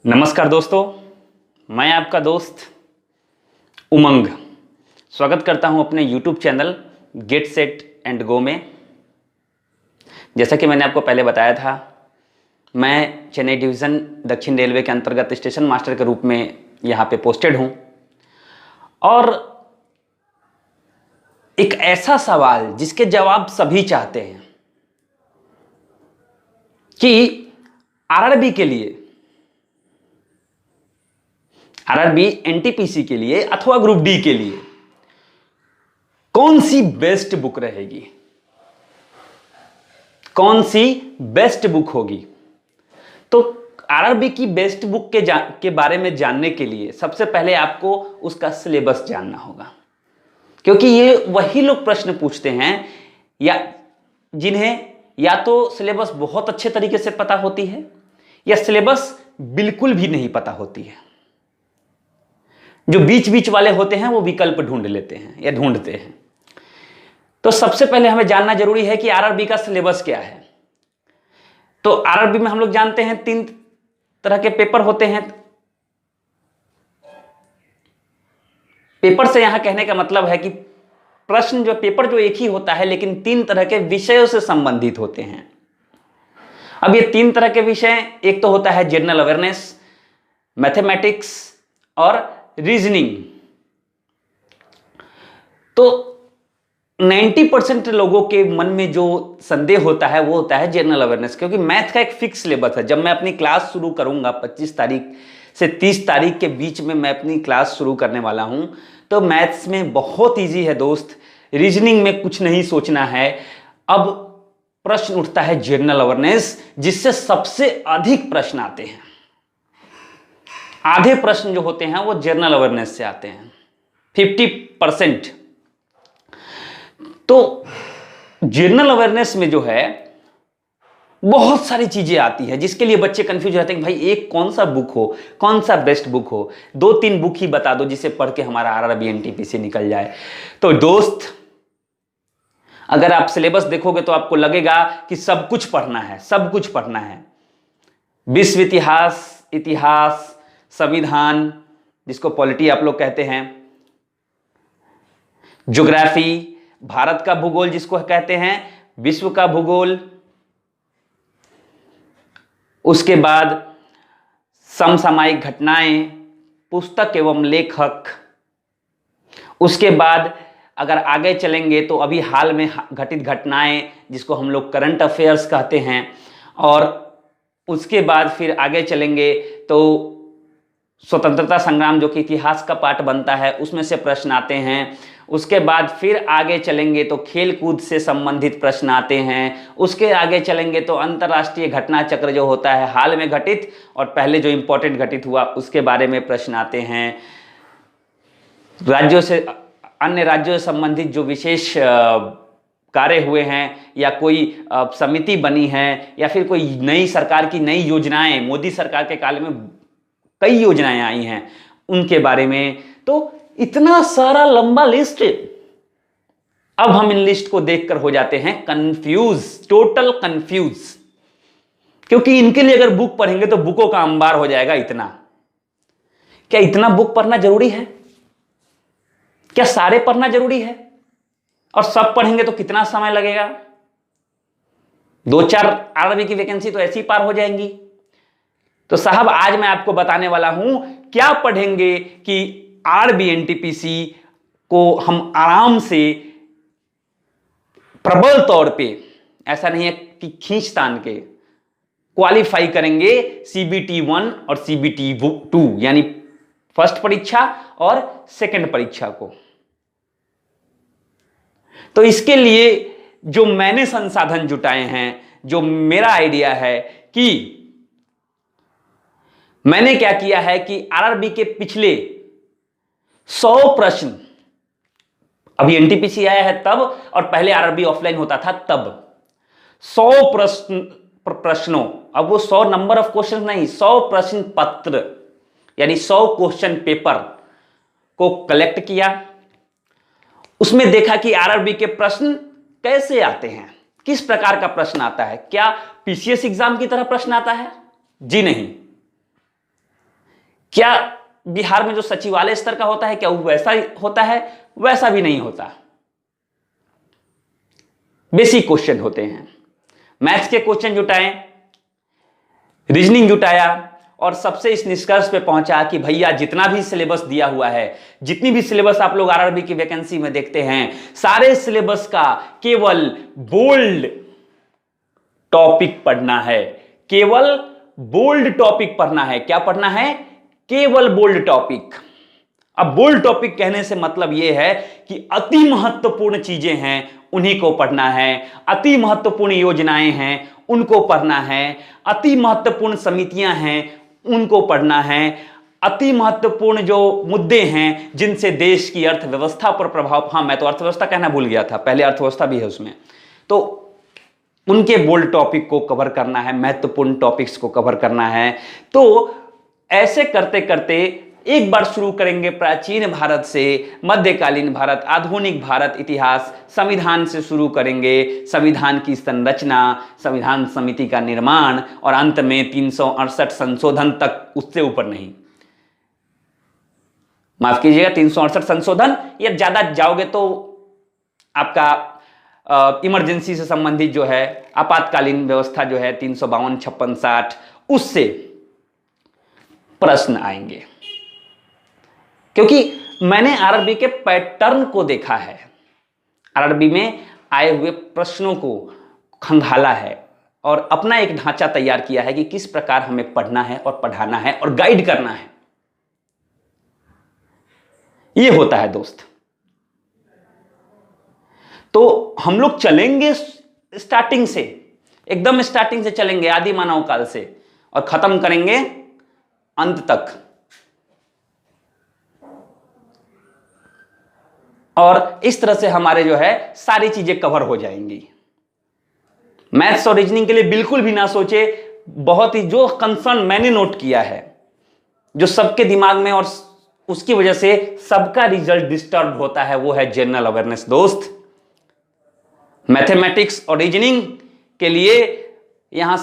नमस्कार दोस्तों, मैं आपका दोस्त उमंग स्वागत करता हूं अपने YouTube channel get set and go में। जैसा कि मैंने आपको पहले बताया था, मैं चेन्नई डिवीज़न दक्षिण रेलवे के अंतर्गत स्टेशन मास्टर के रूप में यहाँ पे पोस्टेड हूँ। और एक ऐसा सवाल जिसके जवाब सभी चाहते हैं कि आरआरबी के लिए, आरआरबी एनटीपीसी के लिए अथवा ग्रुप डी के लिए कौन सी बेस्ट बुक रहेगी, कौन सी बेस्ट बुक होगी। तो आरआरबी की बेस्ट बुक के बारे में जानने के लिए सबसे पहले आपको उसका सिलेबस जानना होगा, क्योंकि ये वही लोग प्रश्न पूछते हैं या जिन्हें या तो सिलेबस बहुत अच्छे तरीके से पता होती है या सिलेबस बिल्कुल भी नहीं पता होती है। जो बीच बीच वाले होते हैं वो विकल्प ढूंढ लेते हैं या ढूंढते हैं। तो सबसे पहले हमें जानना जरूरी है कि आरआरबी का सिलेबस क्या है। तो आरआरबी में हम लोग जानते हैं 3 तरह के पेपर होते हैं। पेपर से यहां कहने का मतलब है कि प्रश्न जो पेपर जो एक ही होता है, लेकिन 3 तरह के विषयों से संबंधित होते हैं। अब ये 3 तरह के विषय, एक तो होता है जनरल अवेयरनेस, मैथमेटिक्स और रीजनिंग। तो 90% लोगों के मन में जो संदेह होता है वो होता है जनरल अवेयरनेस, क्योंकि मैथ का एक फिक्स सिलेबस है। जब मैं अपनी क्लास शुरू करूंगा 25 तारीख से 30 तारीख के बीच में मैं अपनी क्लास शुरू करने वाला हूं, तो मैथ्स में बहुत इजी है दोस्त, रीजनिंग में कुछ नहीं सोचना है। अब प्रश्न उठता है जनरल अवेयरनेस, जिससे सबसे अधिक प्रश्न आते हैं। आधे प्रश्न जो होते हैं वो जनरल अवेयरनेस से आते हैं, 50%। तो जनरल अवेयरनेस में जो है बहुत सारी चीजें आती है, जिसके लिए बच्चे कंफ्यूज रहते हैं कि भाई एक कौन सा बुक हो, कौन सा बेस्ट बुक हो। 2-3 बुक ही बता दो जिसे पढ़ के हमारा आरआरबी एनटीपीसी निकल जाए। तो दोस्त, अगर आप सिलेबस देखोगे तो आपको लगेगा कि सब कुछ पढ़ना है, सब कुछ पढ़ना है। विश्व इतिहास, इतिहास, संविधान जिसको पॉलिटी आप लोग कहते हैं, ज्योग्राफी, भारत का भूगोल जिसको कहते हैं, विश्व का भूगोल, उसके बाद समसामयिक घटनाएं, पुस्तक एवं लेखक। उसके बाद अगर आगे चलेंगे तो अभी हाल में घटित घटनाएं जिसको हम लोग करंट अफेयर्स कहते हैं। और उसके बाद फिर आगे चलेंगे तो स्वतंत्रता संग्राम जो कि इतिहास का पार्ट बनता है, उसमें से प्रश्न आते हैं। उसके बाद फिर आगे चलेंगे तो खेल कूद से संबंधित प्रश्न आते हैं। उसके आगे चलेंगे तो अंतर्राष्ट्रीय घटना चक्र जो होता है, हाल में घटित और पहले जो इंपॉर्टेंट घटित हुआ उसके बारे में प्रश्न आते हैं। राज्यों से, अन्य राज्यों से संबंधित जो विशेष कार्य हुए हैं या कोई समिति बनी है या फिर कोई नई सरकार की नई योजनाएं, मोदी सरकार के काल में कई योजनाएं आई हैं उनके बारे में। तो इतना सारा लंबा लिस्ट, अब हम इन लिस्ट को देखकर हो जाते हैं कंफ्यूज, टोटल कंफ्यूज, क्योंकि इनके लिए अगर बुक पढ़ेंगे तो बुकों का अंबार हो जाएगा। इतना क्या, इतना बुक पढ़ना जरूरी है क्या? सारे पढ़ना जरूरी है? और सब पढ़ेंगे तो कितना समय लगेगा? 2-4 आरआरबी की वैकेंसी तो ऐसी पार हो जाएंगी। तो साहब, आज मैं आपको बताने वाला हूं क्या पढ़ेंगे कि आरआरबी एनटीपीसी को हम आराम से प्रबल तौर पे, ऐसा नहीं है कि खींचतान के, क्वालिफाई करेंगे सीबीटी 1 और सीबीटी 2, यानी फर्स्ट परीक्षा और सेकंड परीक्षा को। तो इसके लिए जो मैंने संसाधन जुटाए हैं, जो मेरा आइडिया है कि मैंने क्या किया है कि आरआरबी के पिछले 100 प्रश्न, अभी एनटीपीसी आया है तब और पहले आरआरबी ऑफलाइन होता था तब, 100 प्रश्नों, अब वो 100 नंबर ऑफ क्वेश्चन नहीं, 100 प्रश्न पत्र यानी 100 क्वेश्चन पेपर को कलेक्ट किया। उसमें देखा कि आरआरबी के प्रश्न कैसे आते हैं, किस प्रकार का प्रश्न आता है। क्या पीसीएस एग्जाम की तरह प्रश्न आता है? जी नहीं। क्या बिहार में जो सचिवालय स्तर का होता है क्या वो वैसा होता है? वैसा भी नहीं होता। बेसिक क्वेश्चन होते हैं। मैथ्स के क्वेश्चन जुटाएं, रीजनिंग जुटाया और सबसे इस निष्कर्ष पे पहुंचा कि भैया जितना भी सिलेबस दिया हुआ है, जितनी भी सिलेबस आप लोग आरआरबी की वैकेंसी में देखते हैं, सारे सिलेबस का केवल बोल्ड टॉपिक पढ़ना है। केवल बोल्ड टॉपिक पढ़ना है। क्या पढ़ना है? केवल बोल्ड टॉपिक। अब बोल्ड टॉपिक कहने से मतलब यह है कि अति महत्वपूर्ण चीजें हैं उन्हीं को पढ़ना है, अति महत्वपूर्ण योजनाएं हैं उनको पढ़ना है, अति महत्वपूर्ण समितियां हैं उनको पढ़ना है, अति महत्वपूर्ण जो मुद्दे हैं जिनसे देश की अर्थव्यवस्था पर प्रभाव, हाँ मैं तो अर्थव्यवस्था कहना भूल गया था, पहले अर्थव्यवस्था भी है उसमें, तो उनके बोल्ड टॉपिक को कवर करना है, महत्वपूर्ण टॉपिक्स को कवर करना है। तो ऐसे करते करते एक बार शुरू करेंगे प्राचीन भारत से, मध्यकालीन भारत, आधुनिक भारत इतिहास, संविधान से शुरू करेंगे, संविधान की संरचना, संविधान समिति का निर्माण और अंत में 368 संशोधन तक, उससे ऊपर नहीं। माफ कीजिएगा, 368 संशोधन, या ज्यादा जाओगे तो आपका इमरजेंसी से संबंधित जो है आपातकालीन व्यवस्था जो है 352, 56, 60, उससे प्रश्न आएंगे। क्योंकि मैंने आरआरबी के पैटर्न को देखा है, आरआरबी में आए हुए प्रश्नों को खंगाला है और अपना एक ढांचा तैयार किया है कि किस प्रकार हमें पढ़ना है और पढ़ाना है और गाइड करना है। यह होता है दोस्त। तो हम लोग चलेंगे स्टार्टिंग से, एकदम स्टार्टिंग से चलेंगे, आदि मानव काल से, और खत्म करेंगे अंत तक। और इस तरह से हमारे जो है सारी चीजें कवर हो जाएंगी। मैथ्स और रीजनिंग के लिए बिल्कुल भी ना सोचे। बहुत ही जो कंसर्न मैंने नोट किया है, जो सबके दिमाग में और उसकी वजह से सबका रिजल्ट डिस्टर्ब होता है, वो है जनरल अवेयरनेस दोस्त। मैथमेटिक्स और रीजनिंग के लिए यहां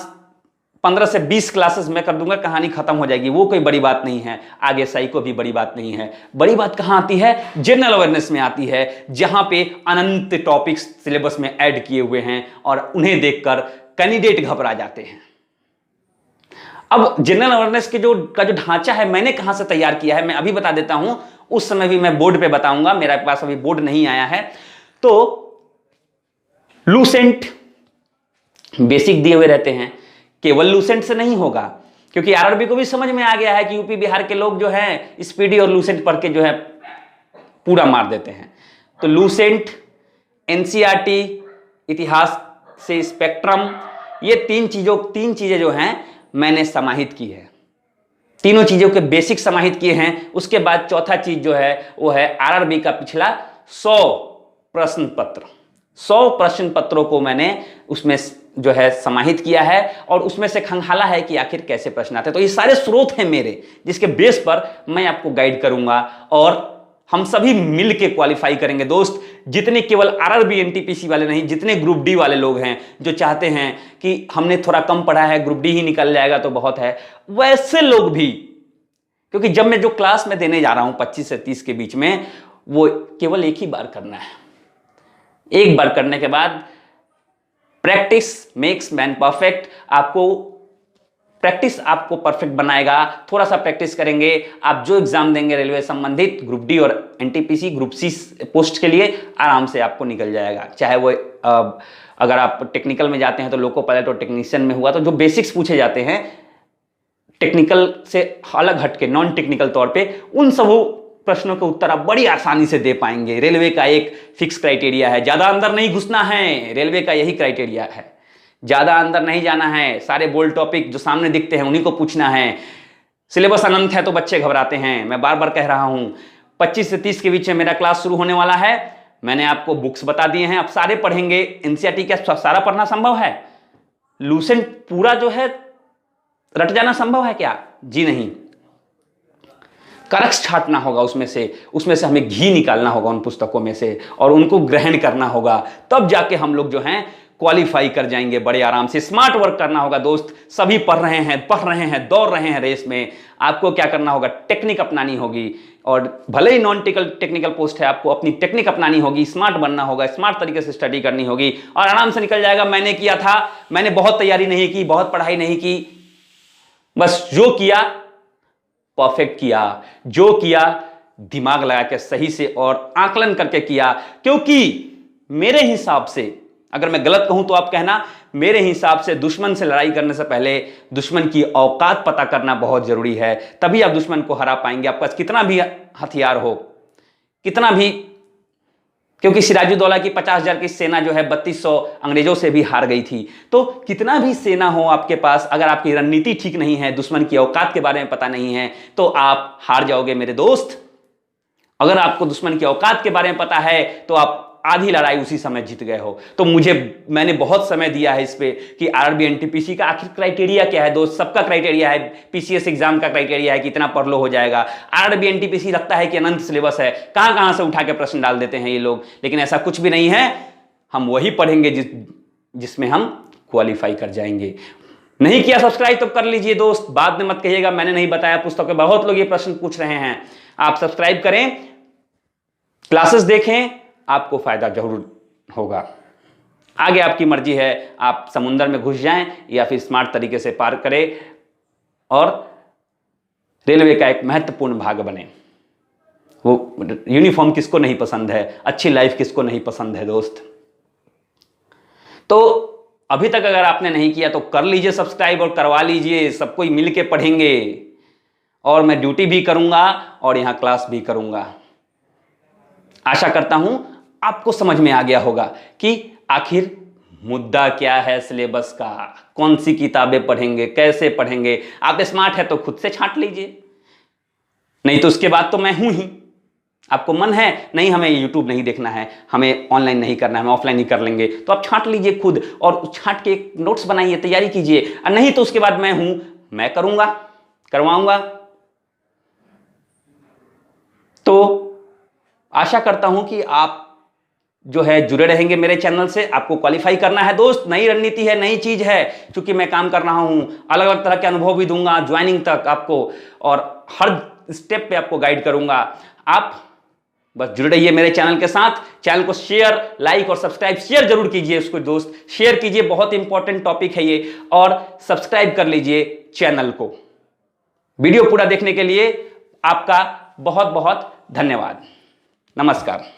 15 से 20 क्लासेस मैं कर दूंगा, कहानी खत्म हो जाएगी, वो कोई बड़ी बात नहीं है। आगे साई को भी बड़ी बात नहीं है। बड़ी बात कहां आती है? जनरल अवेयरनेस में आती है, जहां पे अनंत टॉपिक्स सिलेबस में ऐड किए हुए हैं और उन्हें देखकर कैंडिडेट घबरा जाते हैं। अब जनरल अवेयरनेस के जो ढांचा है मैंने कहां से तैयार किया है मैं अभी बता देता हूं, उस समय भी मैं बोर्ड पे बताऊंगा, मेरे पास अभी बोर्ड नहीं आया है। तो लूसेंट बेसिक दिए हुए रहते हैं, केवल लूसेंट से नहीं होगा, क्योंकि आरआरबी को भी समझ में आ गया है कि यूपी बिहार के लोग जो हैं स्पीडी और लूसेंट पढ़ के जो है पूरा मार देते हैं। तो लूसेंट, एनसीईआरटी, इतिहास से स्पेक्ट्रम, ये तीन चीजें जो हैं मैंने समाहित की है, तीनों चीजों के बेसिक समाहित किए हैं। उसके बाद चौथा चीज जो है वो है आरआरबी का पिछला 100 प्रश्न पत्र। 100 प्रश्न पत्रों को मैंने उसमें जो है समाहित किया है और उसमें से खंगाला है कि आखिर कैसे प्रश्न आते हैं। तो ये सारे स्रोत हैं मेरे, जिसके बेस पर मैं आपको गाइड करूंगा और हम सभी मिलके क्वालिफाई करेंगे दोस्त। जितने केवल आरआरबी एनटीपीसी वाले नहीं, जितने ग्रुप डी वाले लोग हैं जो चाहते हैं कि हमने थोड़ा कम पढ़ा है, ग्रुप डी ही निकल जाएगा तो बहुत है, वैसे लोग भी, क्योंकि जब मैं जो क्लास में देने जा रहा हूं 25 से 30 के बीच में, वो केवल एक ही बार करना है। एक बार करने के बाद practice makes man perfect. Practice आपको परफेक्ट बनाएगा। थोड़ा सा प्रैक्टिस करेंगे, आप जो एग्जाम देंगे रेलवे संबंधित ग्रुप डी और एनटीपीसी ग्रुप सी पोस्ट के लिए, आराम से आपको निकल जाएगा। चाहे वो अगर आप टेक्निकल में जाते हैं तो लोको पायलट और टेक्नीशियन में हुआ तो जो बेसिक्स पूछे जाते हैं टेक्निकल से अलग हटके, नॉन टेक्निकल तौर पे, उन सब प्रश्नों के उत्तर आप बड़ी आसानी से दे पाएंगे। रेलवे का एक फिक्स क्राइटेरिया है, ज्यादा अंदर नहीं घुसना है। रेलवे का यही क्राइटेरिया है, ज्यादा अंदर नहीं जाना है। सारे बोल्ड टॉपिक जो सामने दिखते हैं उन्हीं को पूछना है। सिलेबस अनंत है तो बच्चे घबराते हैं। मैं बार बार कह रहा हूं, 25 से 30 के बीच में मेरा क्लास शुरू होने वाला है। मैंने आपको बुक्स बता दिए हैं, आप सारे पढ़ेंगे। एनसीईआरटी क्या सारा पढ़ना संभव है? लूसेंट पूरा जो है रट जाना संभव है क्या? जी नहीं। करक्स छाटना होगा उसमें से हमें घी निकालना होगा उन पुस्तकों में से और उनको ग्रहण करना होगा। तब जाके हम लोग जो हैं क्वालिफाई कर जाएंगे बड़े आराम से। स्मार्ट वर्क करना होगा दोस्त, सभी पढ़ रहे हैं, पढ़ रहे हैं, दौड़ रहे हैं रेस में। आपको क्या करना होगा, टेक्निक अपनानी होगी, और भले ही नॉन टेक्निकल पोस्ट है, आपको अपनी टेक्निक अपनानी होगी, स्मार्ट बनना होगा, स्मार्ट तरीके से स्टडी करनी होगी और आराम से निकल जाएगा। मैंने किया था, मैंने बहुत तैयारी नहीं की, बहुत पढ़ाई नहीं की, बस जो किया परफेक्ट किया, जो किया दिमाग लगा के सही से और आकलन करके किया। क्योंकि मेरे हिसाब से, अगर मैं गलत कहूं तो आप कहना, मेरे हिसाब से दुश्मन से लड़ाई करने से पहले दुश्मन की औकात पता करना बहुत जरूरी है, तभी आप दुश्मन को हरा पाएंगे। आपके पास कितना भी हथियार हो, कितना भी, क्योंकि सिराजुद्दौला की 50,000 की सेना जो है 3200 अंग्रेजों से भी हार गई थी। तो कितना भी सेना हो आपके पास, अगर आपकी रणनीति ठीक नहीं है, दुश्मन की औकात के बारे में पता नहीं है, तो आप हार जाओगे मेरे दोस्त। अगर आपको दुश्मन की औकात के बारे में पता है तो आप आधी लड़ाई उसी समय जीत गए हो। तो मैंने बहुत समय दिया है इस पे कि आरआरबी एनटीपीसी का आखिर क्राइटेरिया क्या है दोस्त। सबका क्राइटेरिया है, पीसीएस एग्जाम का क्राइटेरिया है कि इतना पढ़ लो हो जाएगा। आरआरबी एनटीपीसी लगता है कि अनंत सिलेबस है, कहां कहां से उठा के प्रश्न डाल देते हैं ये लोग, लेकिन ऐसा कुछ भी नहीं है। हम वही पढ़ेंगे जिसमें हम क्वालिफाई कर जाएंगे। नहीं किया सब्सक्राइब तो कर लीजिए दोस्त, बाद में मत कहिएगा मैंने नहीं बताया। पुस्तकों में बहुत लोग ये प्रश्न पूछ रहे हैं, आप सब्सक्राइब करें, क्लासेस देखें, आपको फायदा जरूर होगा। आगे आपकी मर्जी है, आप समुंदर में घुस जाएं या फिर स्मार्ट तरीके से पार करें और रेलवे का एक महत्वपूर्ण भाग बने। वो यूनिफॉर्म किसको नहीं पसंद है, अच्छी लाइफ किसको नहीं पसंद है दोस्त। तो अभी तक अगर आपने नहीं किया तो कर लीजिए सब्सक्राइब और करवा लीजिए। सब कोई मिल के पढ़ेंगे और मैं ड्यूटी भी करूंगा और यहां क्लास भी करूंगा। आशा करता हूं आपको समझ में आ गया होगा कि आखिर मुद्दा क्या है सिलेबस का, कौन सी किताबें पढ़ेंगे, कैसे पढ़ेंगे। आप स्मार्ट है तो खुद से छांट लीजिए, नहीं तो उसके बाद तो मैं हूं ही। आपको मन है नहीं हमें यूट्यूब नहीं देखना है, हमें ऑनलाइन नहीं करना है, हम ऑफलाइन ही कर लेंगे, तो आप छांट लीजिए खुद और छांट के नोट्स बनाइए, तैयारी कीजिए। और नहीं तो उसके बाद मैं हूं, मैं करूंगा, करवाऊंगा। तो आशा करता हूं कि आप जो है जुड़े रहेंगे मेरे चैनल से। आपको क्वालिफाई करना है दोस्त, नई रणनीति है, नई चीज है, क्योंकि मैं काम कर रहा हूं, अलग अलग तरह के अनुभव भी दूंगा ज्वाइनिंग तक आपको, और हर स्टेप पे आपको गाइड करूंगा। आप बस जुड़े रहिए मेरे चैनल के साथ। चैनल को शेयर, लाइक और सब्सक्राइब शेयर जरूर कीजिए, उसको दोस्त शेयर कीजिए, बहुत इंपॉर्टेंट टॉपिक है ये। और सब्सक्राइब कर लीजिए चैनल को। वीडियो पूरा देखने के लिए आपका बहुत बहुत धन्यवाद। नमस्कार।